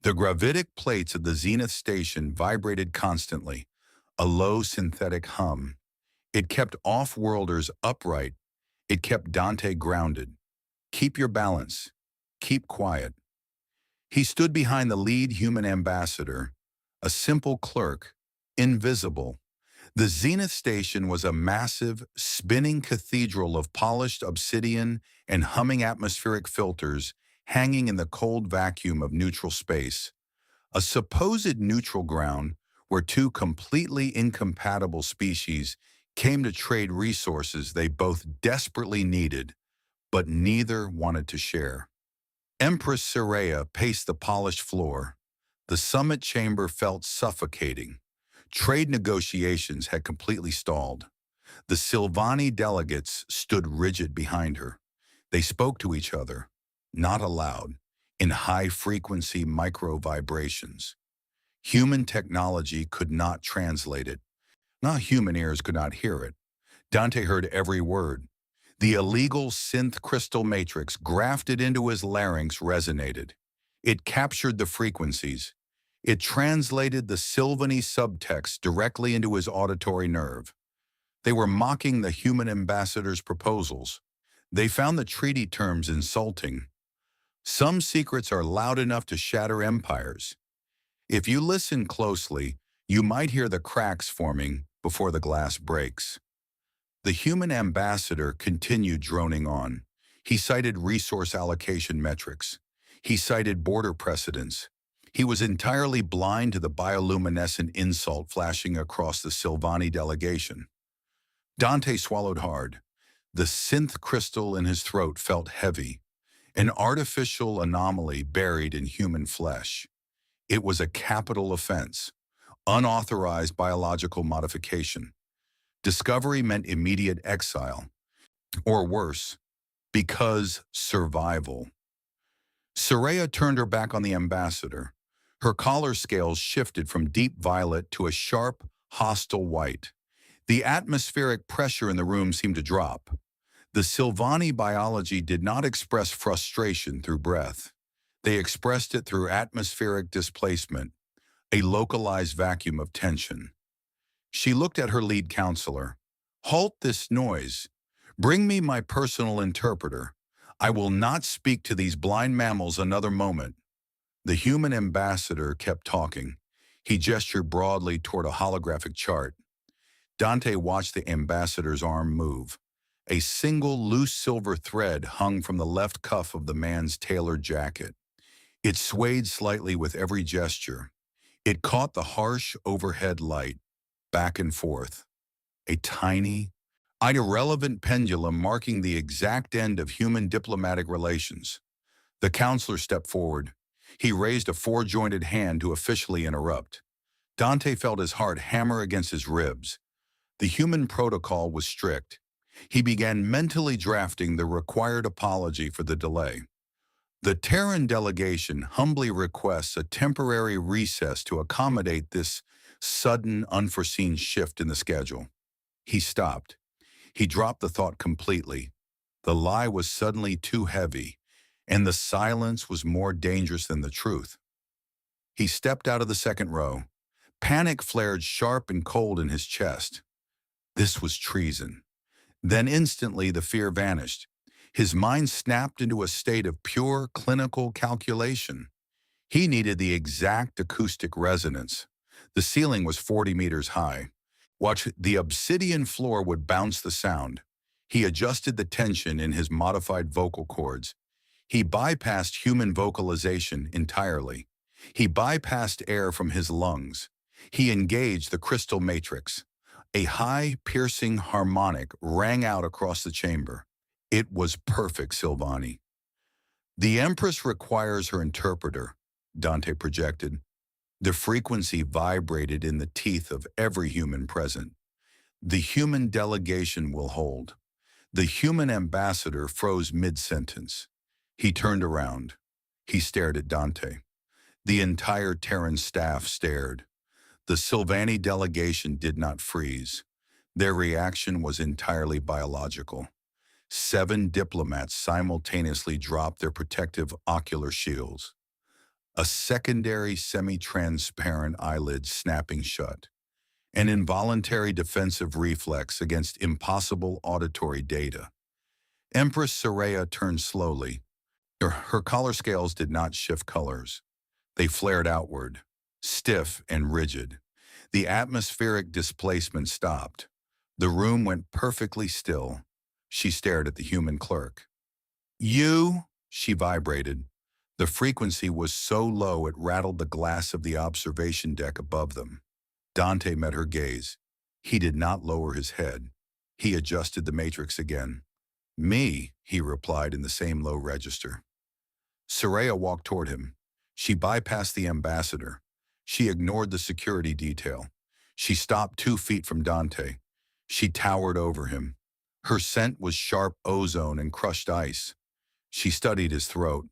The gravitic plates of the zenith station vibrated constantly, a low synthetic hum. It kept off-worlders upright. It kept Dante grounded. Keep your balance. Keep quiet. He stood behind the lead human ambassador, a simple clerk, invisible. The Zenith Station was a massive, spinning cathedral of polished obsidian and humming atmospheric filters hanging in the cold vacuum of neutral space, a supposed neutral ground where two completely incompatible species came to trade resources they both desperately needed, but neither wanted to share. Empress Soraya paced the polished floor. The summit chamber felt suffocating. Trade negotiations had completely stalled. The Silvani delegates stood rigid behind her. They spoke to each other, not aloud, in high-frequency micro-vibrations. Human technology could not translate it. Not human ears could not hear it. Dante heard every word. The illegal synth crystal matrix grafted into his larynx resonated. It captured the frequencies. It translated the Sylvany subtext directly into his auditory nerve. They were mocking the human ambassador's proposals. They found the treaty terms insulting. Some secrets are loud enough to shatter empires. If you listen closely, you might hear the cracks forming before the glass breaks. The human ambassador continued droning on. He cited resource allocation metrics. He cited border precedents. He was entirely blind to the bioluminescent insult flashing across the Silvani delegation. Dante swallowed hard. The synth crystal in his throat felt heavy, an artificial anomaly buried in human flesh. It was a capital offense, unauthorized biological modification. Discovery meant immediate exile, or worse, because survival. Soraya turned her back on the ambassador. Her collar scales shifted from deep violet to a sharp, hostile white. The atmospheric pressure in the room seemed to drop. The Silvani biology did not express frustration through breath. They expressed it through atmospheric displacement, a localized vacuum of tension. She looked at her lead counselor. "Halt this noise. Bring me my personal interpreter. I will not speak to these blind mammals another moment." The human ambassador kept talking. He gestured broadly toward a holographic chart. Dante watched the ambassador's arm move. A single loose silver thread hung from the left cuff of the man's tailored jacket. It swayed slightly with every gesture. It caught the harsh overhead light, back and forth. A tiny, irrelevant pendulum marking the exact end of human diplomatic relations. The counselor stepped forward. He raised a four-jointed hand to officially interrupt. Dante felt his heart hammer against his ribs. The human protocol was strict. He began mentally drafting the required apology for the delay. The Terran delegation humbly requests a temporary recess to accommodate this sudden, unforeseen shift in the schedule. He stopped. He dropped the thought completely. The lie was suddenly too heavy, and the silence was more dangerous than the truth. He stepped out of the second row. Panic flared sharp and cold in his chest. This was treason. Then instantly the fear vanished. His mind snapped into a state of pure clinical calculation. He needed the exact acoustic resonance. The ceiling was 40 meters high. Watch, the obsidian floor would bounce the sound. He adjusted the tension in his modified vocal cords. He bypassed human vocalization entirely. He bypassed air from his lungs. He engaged the crystal matrix. A high, piercing harmonic rang out across the chamber. It was perfect, Silvani. "The Empress requires her interpreter," Dante projected. The frequency vibrated in the teeth of every human present. "The human delegation will hold." The human ambassador froze mid-sentence. He turned around. He stared at Dante. The entire Terran staff stared. The Silvani delegation did not freeze. Their reaction was entirely biological. 7 diplomats simultaneously dropped their protective ocular shields. a secondary semi-transparent eyelid snapping shut, an involuntary defensive reflex against impossible auditory data. Empress Soraya turned slowly. Her color scales did not shift colors. They flared outward, stiff and rigid. The atmospheric displacement stopped. The room went perfectly still. She stared at the human clerk. "You?" she vibrated. The frequency was so low it rattled the glass of the observation deck above them. Dante met her gaze. He did not lower his head. He adjusted the matrix again. "Me," he replied in the same low register. Soraya walked toward him. She bypassed the ambassador. She ignored the security detail. She stopped 2 feet from Dante. She towered over him. Her scent was sharp ozone and crushed ice. She studied his throat.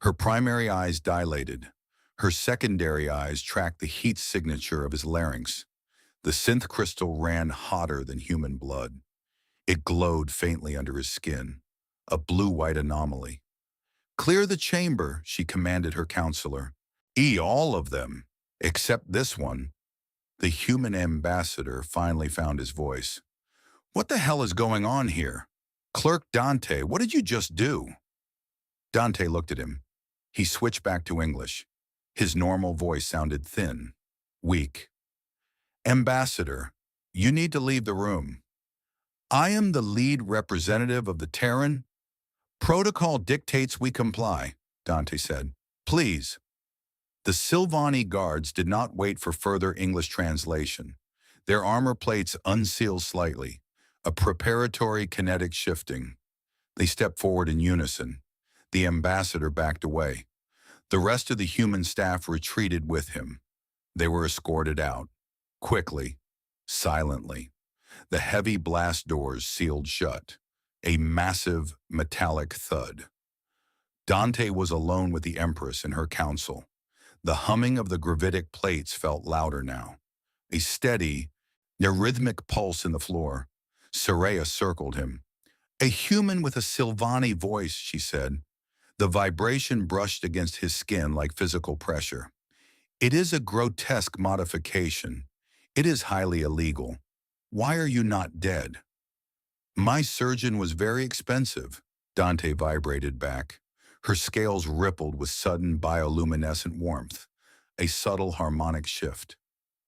Her primary eyes dilated. Her secondary eyes tracked the heat signature of his larynx. The synth crystal ran hotter than human blood. It glowed faintly under his skin, a blue-white anomaly. "Clear the chamber," she commanded her counselor. All of them, except this one." The human ambassador finally found his voice. "What the hell is going on here? Clerk Dante, what did you just do?" Dante looked at him. He switched back to English. His normal voice sounded thin, weak. "Ambassador, you need to leave the room." "I am the lead representative of the Terran. Protocol dictates we comply," Dante said. "Please." The Silvani guards did not wait for further English translation. Their armor plates unsealed slightly, a preparatory kinetic shifting. They stepped forward in unison. The ambassador backed away. The rest of the human staff retreated with him. They were escorted out, quickly, silently. The heavy blast doors sealed shut, a massive metallic thud. Dante was alone with the Empress and her council. The humming of the gravitic plates felt louder now. A steady, rhythmic pulse in the floor. Soraya circled him. "A human with a Silvani voice," she said. The vibration brushed against his skin like physical pressure. "It is a grotesque modification. It is highly illegal. Why are you not dead?" "My surgeon was very expensive," Dante vibrated back. Her scales rippled with sudden bioluminescent warmth, a subtle harmonic shift.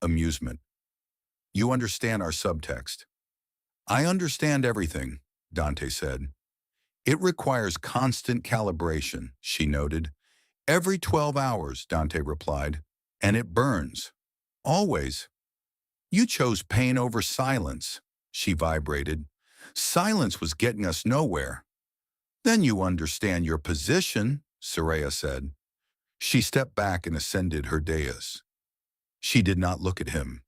Amusement. "You understand our subtext." "I understand everything," Dante said. "It requires constant calibration," she noted. "Every 12 hours, Dante replied. "And it burns. Always." "You chose pain over silence," she vibrated. "Silence was getting us nowhere." "Then you understand your position," Soraya said. She stepped back and ascended her dais. She did not look at him.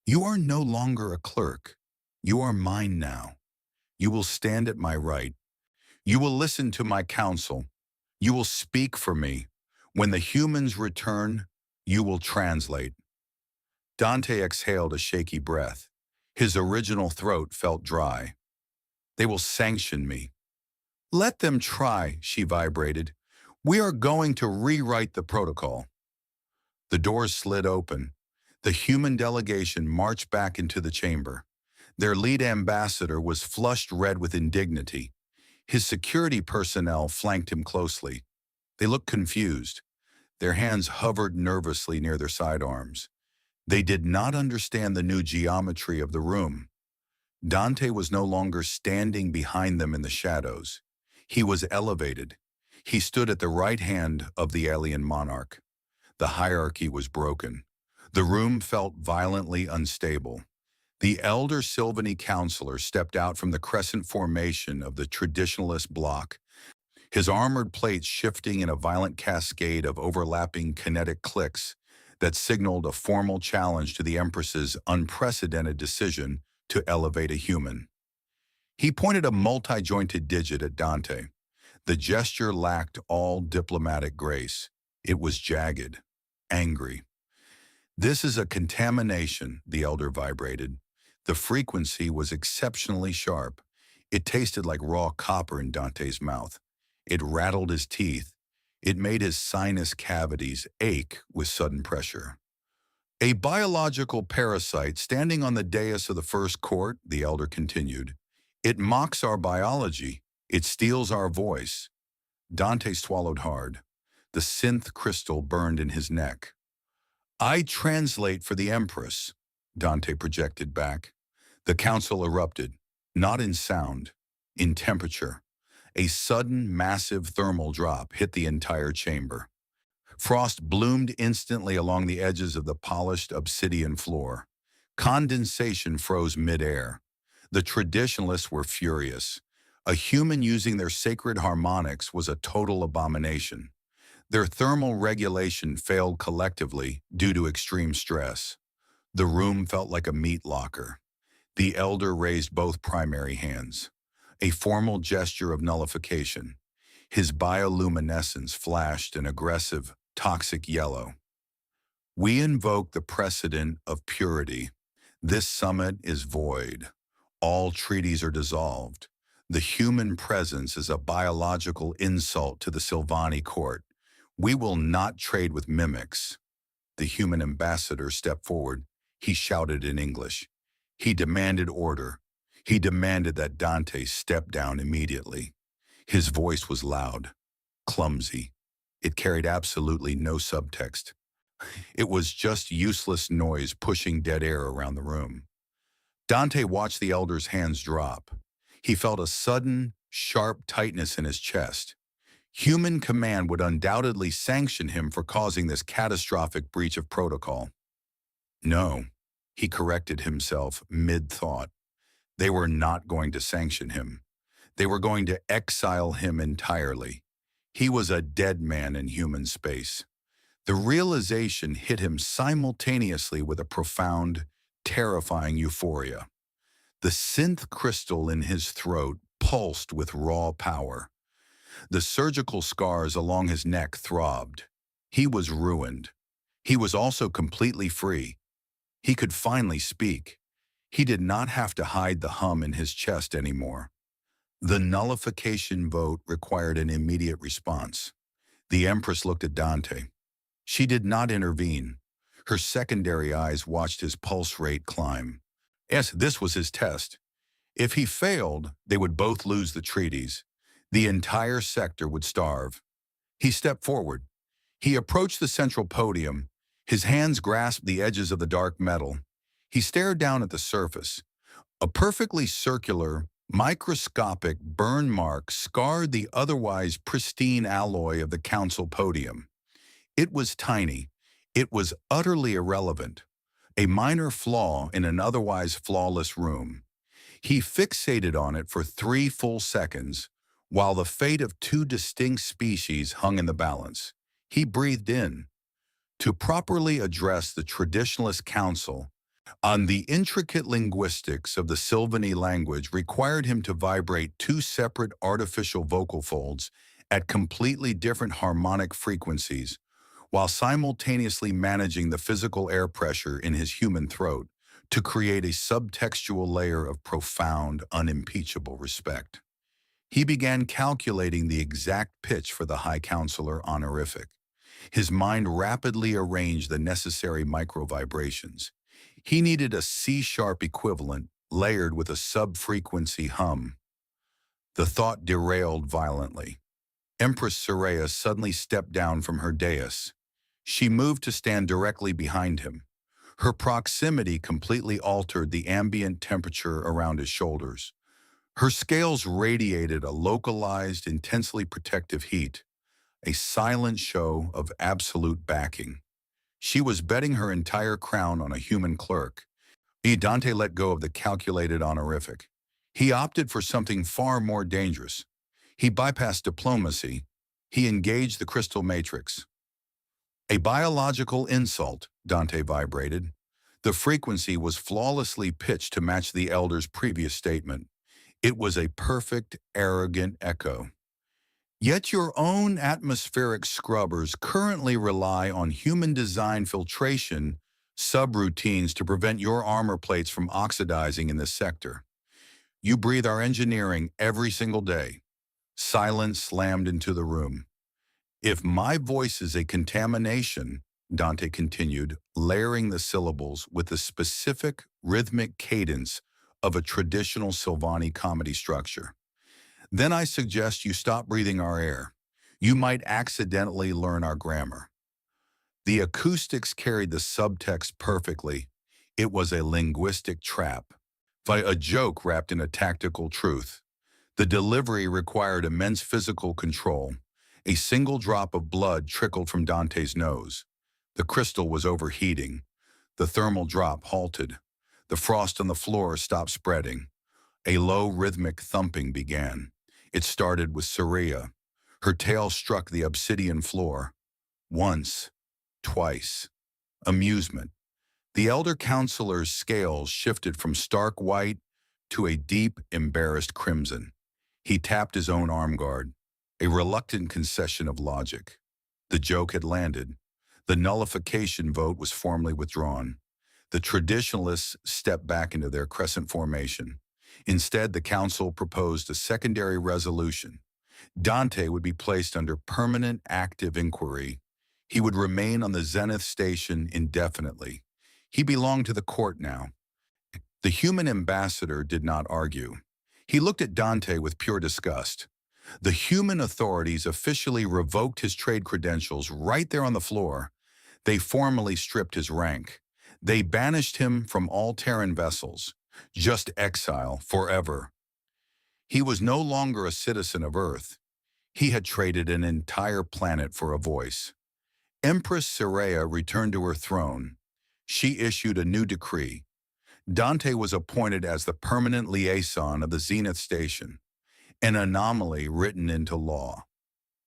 "You are no longer a clerk. You are mine now. You will stand at my right. You will listen to my counsel. You will speak for me. When the humans return, you will translate." Dante exhaled a shaky breath. His original throat felt dry. "They will sanction me." "Let them try," she vibrated. "We are going to rewrite the protocol." The doors slid open. The human delegation marched back into the chamber. Their lead ambassador was flushed red with indignity. His security personnel flanked him closely. They looked confused. Their hands hovered nervously near their sidearms. They did not understand the new geometry of the room. Dante was no longer standing behind them in the shadows. He was elevated. He stood at the right hand of the alien monarch. The hierarchy was broken. The room felt violently unstable. The elder Silvani counselor stepped out from the crescent formation of the traditionalist bloc, his armored plates shifting in a violent cascade of overlapping kinetic clicks that signaled a formal challenge to the Empress's unprecedented decision to elevate a human. He pointed a multi-jointed digit at Dante. The gesture lacked all diplomatic grace. It was jagged, angry. "This is a contamination," the elder vibrated. The frequency was exceptionally sharp. It tasted like raw copper in Dante's mouth. It rattled his teeth. It made his sinus cavities ache with sudden pressure. A biological parasite standing on the dais of the first court, the elder continued. It mocks our biology. It steals our voice. Dante swallowed hard. The synth crystal burned in his neck. I translate for the Empress, Dante projected back. The council erupted, not in sound, in temperature. A sudden, massive thermal drop hit the entire chamber. Frost bloomed instantly along the edges of the polished obsidian floor. Condensation froze midair. The traditionalists were furious. A human using their sacred harmonics was a total abomination. Their thermal regulation failed collectively due to extreme stress. The room felt like a meat locker. The elder raised both primary hands, a formal gesture of nullification. His bioluminescence flashed an aggressive, toxic yellow. We invoke the precedent of purity. This summit is void. All treaties are dissolved. The human presence is a biological insult to the Silvani court. We will not trade with mimics. The human ambassador stepped forward. He shouted in English. He demanded order. He demanded that Dante step down immediately. His voice was loud, clumsy. It carried absolutely no subtext. It was just useless noise pushing dead air around the room. Dante watched the elder's hands drop. He felt a sudden, sharp tightness in his chest. Human command would undoubtedly sanction him for causing this catastrophic breach of protocol. No, he corrected himself mid-thought. They were not going to sanction him. They were going to exile him entirely. He was a dead man in human space. The realization hit him simultaneously with a profound, terrifying euphoria. The synth crystal in his throat pulsed with raw power. The surgical scars along his neck throbbed. He was ruined. He was also completely free. He could finally speak. He did not have to hide the hum in his chest anymore. The nullification vote required an immediate response. The Empress looked at Dante. She did not intervene. Her secondary eyes watched his pulse rate climb. Yes, this was his test. If he failed, they would both lose the treaties. The entire sector would starve. He stepped forward. He approached the central podium. His hands grasped the edges of the dark metal. He stared down at the surface. A perfectly circular, microscopic burn mark scarred the otherwise pristine alloy of the council podium. It was tiny. It was utterly irrelevant. A minor flaw in an otherwise flawless room. He fixated on it for 3 full seconds, while the fate of 2 distinct species hung in the balance. He breathed in. To properly address the traditionalist council on the intricate linguistics of the Sylvani language required him to vibrate 2 separate artificial vocal folds at completely different harmonic frequencies, while simultaneously managing the physical air pressure in his human throat to create a subtextual layer of profound, unimpeachable respect. He began calculating the exact pitch for the High Counselor honorific. His mind rapidly arranged the necessary micro-vibrations. He needed a C-sharp equivalent layered with a sub-frequency hum. The thought derailed violently. Empress Soraya suddenly stepped down from her dais. She moved to stand directly behind him. Her proximity completely altered the ambient temperature around his shoulders. Her scales radiated a localized, intensely protective heat, a silent show of absolute backing. She was betting her entire crown on a human clerk. Dante let go of the calculated honorific. He opted for something far more dangerous. He bypassed diplomacy. He engaged the crystal matrix. A biological insult, Dante vibrated. The frequency was flawlessly pitched to match the elder's previous statement. It was a perfect, arrogant echo. Yet your own atmospheric scrubbers currently rely on human-design filtration subroutines to prevent your armor plates from oxidizing in this sector. You breathe our engineering every single day. Silence slammed into the room. If my voice is a contamination, Dante continued, layering the syllables with the specific rhythmic cadence of a traditional Silvani comedy structure, then I suggest you stop breathing our air. You might accidentally learn our grammar. The acoustics carried the subtext perfectly. It was a linguistic trap, a joke wrapped in a tactical truth. The delivery required immense physical control. A single drop of blood trickled from Dante's nose. The crystal was overheating. The thermal drop halted. The frost on the floor stopped spreading. A low rhythmic thumping began. It started with Saria. Her tail struck the obsidian floor. Once, twice. Amusement. The elder counselor's scales shifted from stark white to a deep, embarrassed crimson. He tapped his own arm guard, a reluctant concession of logic. The joke had landed. The nullification vote was formally withdrawn. The traditionalists stepped back into their crescent formation. Instead, the council proposed a secondary resolution. Dante would be placed under permanent active inquiry. He would remain on the Zenith station indefinitely. He belonged to the court now. The human ambassador did not argue. He looked at Dante with pure disgust. The human authorities officially revoked his trade credentials right there on the floor. They formally stripped his rank. They banished him from all Terran vessels. Just exile forever. He was no longer a citizen of Earth. He had traded an entire planet for a voice. Empress Saraya returned to her throne. She issued a new decree. Dante was appointed as the permanent liaison of the Zenith Station, an anomaly written into law.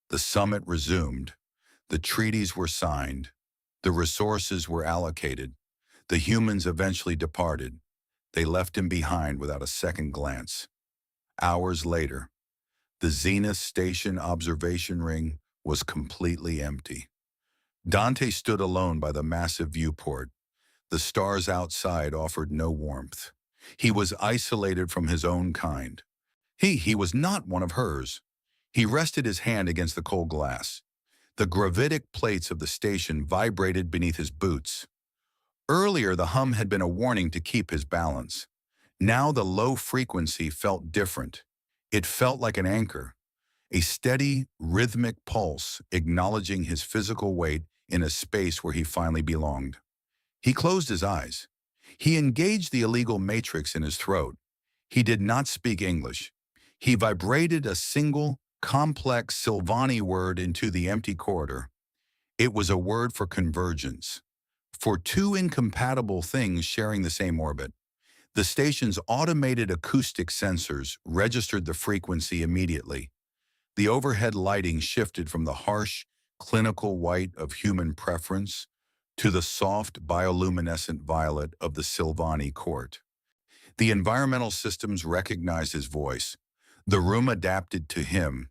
The summit resumed. The treaties were signed. The resources were allocated. The humans eventually departed. They left him behind without a second glance. Hours later, the Zenith Station observation ring was completely empty. Dante stood alone by the massive viewport. The stars outside offered no warmth. He was isolated from his own kind. He was not one of hers. He rested his hand against the cold glass. The gravitic plates of the station vibrated beneath his boots. Earlier, the hum had been a warning to keep his balance. Now the low frequency felt different. It felt like an anchor, a steady, rhythmic pulse acknowledging his physical weight in a space where he finally belonged. He closed his eyes. He engaged the illegal matrix in his throat. He did not speak English. He vibrated a single, complex Silvani word into the empty corridor. It was a word for convergence, for two incompatible things sharing the same orbit. The station's automated acoustic sensors registered the frequency immediately. The overhead lighting shifted from the harsh, clinical white of human preference to the soft, bioluminescent violet of the Silvani court. The environmental systems recognized his voice. The room adapted to him.